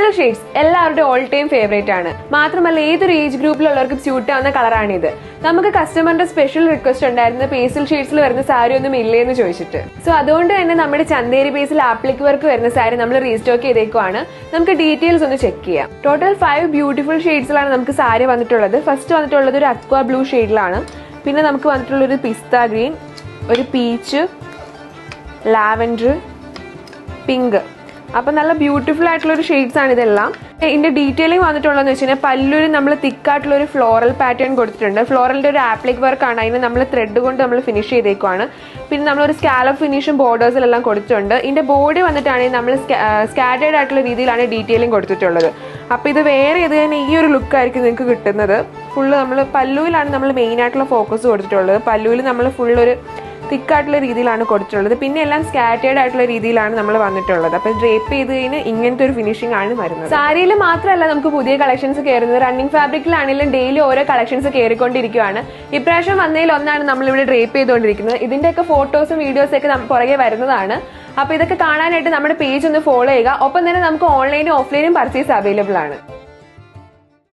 Pastel shades എല്ലാവരുടെയും all time favourite ആണ്. മാത്രമല്ല ഏതൊരു ഏജ് ഗ്രൂപ്പിലുള്ളവർക്കും സ്യൂട്ട് ആവുന്ന കളറാണിത്. നമുക്ക് കസ്റ്റമറിന്റെ സ്പെഷ്യൽ റിക്വസ്റ്റ് ഉണ്ടായിരുന്നത് പേസ്റ്റൽ ഷെയ്ഡ്സിൽ വരുന്ന സാരി ഒന്നും ഇല്ലേന്ന് ചോദിച്ചിട്ട്. സോ അതുകൊണ്ട് തന്നെ നമ്മുടെ ചന്തേരി ബേസിൽ ആപ്ലിക് വർക്ക് വരുന്ന സാരി നമ്മൾ റീസ്റ്റോക്ക് ചെയ്തേക്കുവാണ്. നമുക്ക് ഡീറ്റെയിൽസ് ഒന്ന് ചെക്ക് ചെയ്യാം. ടോട്ടൽ 5 ബ്യൂട്ടിഫുൾ ഷെയ്ഡ്സിലാണ് നമുക്ക് സാരി വന്നിട്ടുള്ളത്. ഫസ്റ്റ് വന്നിട്ടുള്ളത് ഒരു അക്വ ബ്ലൂ ഷെയ്ഡിലാണ്. പിന്നെ നമുക്ക് വന്നിട്ടുള്ള ഒരു പിസ്ത ഗ്രീൻ, ഒരു പീച്ച്, ലാവൻഡർ, പിങ്ക്. അപ്പൊ നല്ല ബ്യൂട്ടിഫുൾ ആയിട്ടുള്ള ഒരു ഷെയ്ഡ്സ് ആണ് ഇതെല്ലാം. ഇതിന്റെ ഡീറ്റെയിലിംഗ് വന്നിട്ടുള്ളതെന്ന് വെച്ച് കഴിഞ്ഞാൽ പല്ലൂര് നമ്മൾ തിക്കായിട്ടുള്ള ഒരു ഫ്ലോറൽ പാറ്റേൺ കൊടുത്തിട്ടുണ്ട്. ഫ്ലോറലിന്റെ ഒരു ആപ്ലിക് വർക്ക് ആണ്. അതിന് നമ്മൾ ത്രെഡ് കൊണ്ട് നമ്മൾ ഫിനിഷ് ചെയ്തേക്കുവാണ്. പിന്നെ നമ്മളൊരു സ്കാലപ്പ് ഫിനിഷും ബോർഡേഴ്സിലെല്ലാം കൊടുത്തിട്ടുണ്ട്. ഇതിന്റെ ബോഡി വന്നിട്ടാണെങ്കിൽ നമ്മൾ സ്കാറ്റേർഡ് ആയിട്ടുള്ള രീതിയിലാണ് ഡീറ്റെയിലിംഗ് കൊടുത്തിട്ടുള്ളത്. അപ്പൊ ഇത് വേറെ ഇത് തന്നെ ഈ ഒരു ലുക്ക് ആയിരിക്കും നിങ്ങൾക്ക് കിട്ടുന്നത്. ഫുള്ള് നമ്മൾ പല്ലുവിലാണ് നമ്മൾ മെയിൻ ആയിട്ടുള്ള ഫോക്കസ് കൊടുത്തിട്ടുള്ളത്. പല്ലുവിൽ നമ്മൾ ഫുൾ ഒരു തിക്കായിട്ടുള്ള രീതിയിലാണ് കൊടുത്തിട്ടുള്ളത്. പിന്നെ എല്ലാം സ്കാറ്റേർഡ് ആയിട്ടുള്ള രീതിയിലാണ് നമ്മൾ വന്നിട്ടുള്ളത്. അപ്പൊ ഡ്രേപ്പ് ചെയ്ത് കഴിഞ്ഞാൽ ഇങ്ങനത്തെ ഒരു ഫിനിഷിംഗ് ആണ് വരുന്നത്. സാരിയിൽ മാത്രമല്ല നമുക്ക് പുതിയ കളക്ഷൻസ് കയറുന്നത്. റണ്ണിങ് ഫാബ്രിക്കിലാണെങ്കിലും ഡെയിലി ഓരോ കളക്ഷൻസ് കയറിക്കൊണ്ടിരിക്കുകയാണ്. ഇപ്രാവശ്യം വന്നതിൽ ഒന്നാണ് നമ്മളിവിടെ ഡ്രേപ്പ് ചെയ്തുകൊണ്ടിരിക്കുന്നത്. ഇതിന്റെയൊക്കെ ഫോട്ടോസും വീഡിയോസും ഒക്കെ പുറകെ വരുന്നതാണ്. അപ്പൊ ഇതൊക്കെ കാണാനായിട്ട് നമ്മുടെ പേജ് ഒന്ന് ഫോളോ ചെയ്യുക. ഒപ്പം തന്നെ നമുക്ക് ഓൺലൈനും ഓഫ്ലൈനും പർച്ചേസ് അവൈലബിൾ ആണ്.